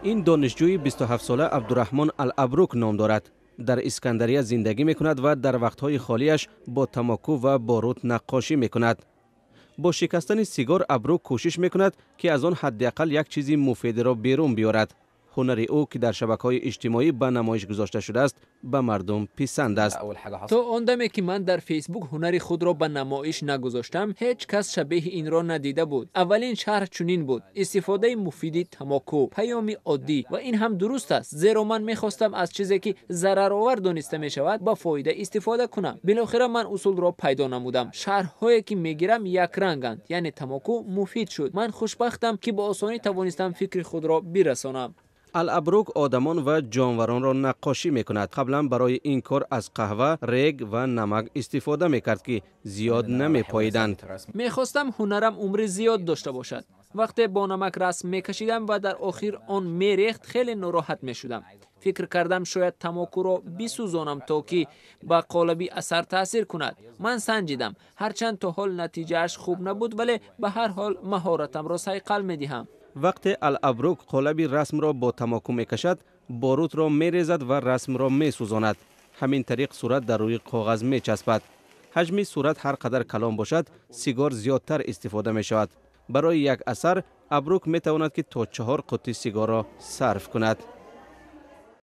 این دانشجوی 27 ساله عبدالرحمن الابروک نام دارد. در اسکندریه زندگی میکند و در وقتهای خالیش با تماکو و باروت نقاشی میکند. با شکستن سیگار ابروک کوشش میکند که از آن حداقل یک چیزی مفید را بیرون بیارد. هنر او که در شبکه‌های اجتماعی به نمایش گذاشته شده است به مردم پسند است. تا آن دمی که من در فیسبوک هنر خود را به نمایش نگذاشتم هیچ کس شبیه این را ندیده بود. اولین شرح چنین بود: استفاده مفید تماکو، پیامی عادی و این هم درست است، زیرا من میخواستم از چیزی که ضررآور دانسته می شود با فایده استفاده کنم. بالاخره من اصول را پیدا نمودم. شرح هایی که میگیرم یک رنگند، یعنی تماکو مفید شد. من خوشبختم که با آسانی توانستم فکر خود را برسانم. الابروک آدمان و جانوران را نقاشی می کند. قبلا برای این کار از قهوه، ریگ و نمک استفاده می کرد که زیاد نمی پاییدند. می خواستم هنرم عمر زیاد داشته باشد. وقتی با نمک رسم می کشیدم و در آخر آن می ریخت خیلی ناراحت می شدم. فکر کردم شاید تماکو را بسوزانم تا که با قالبی اثر تاثیر کند. من سنجیدم، هرچند تا حال نتیجهش خوب نبود، ولی به هر حال مهارتم را صیقل می دهم. وقتی الابروک قالبی رسم را با تماکو می کشد، باروت را می ریزد و رسم را می سوزاند. همین طریق صورت در روی کاغذ می چسبد. حجم صورت هر قدر کلان باشد، سیگار زیادتر استفاده می شود. برای یک اثر ابروک می تواند که تا 4 قطعه سیگار را صرف کند.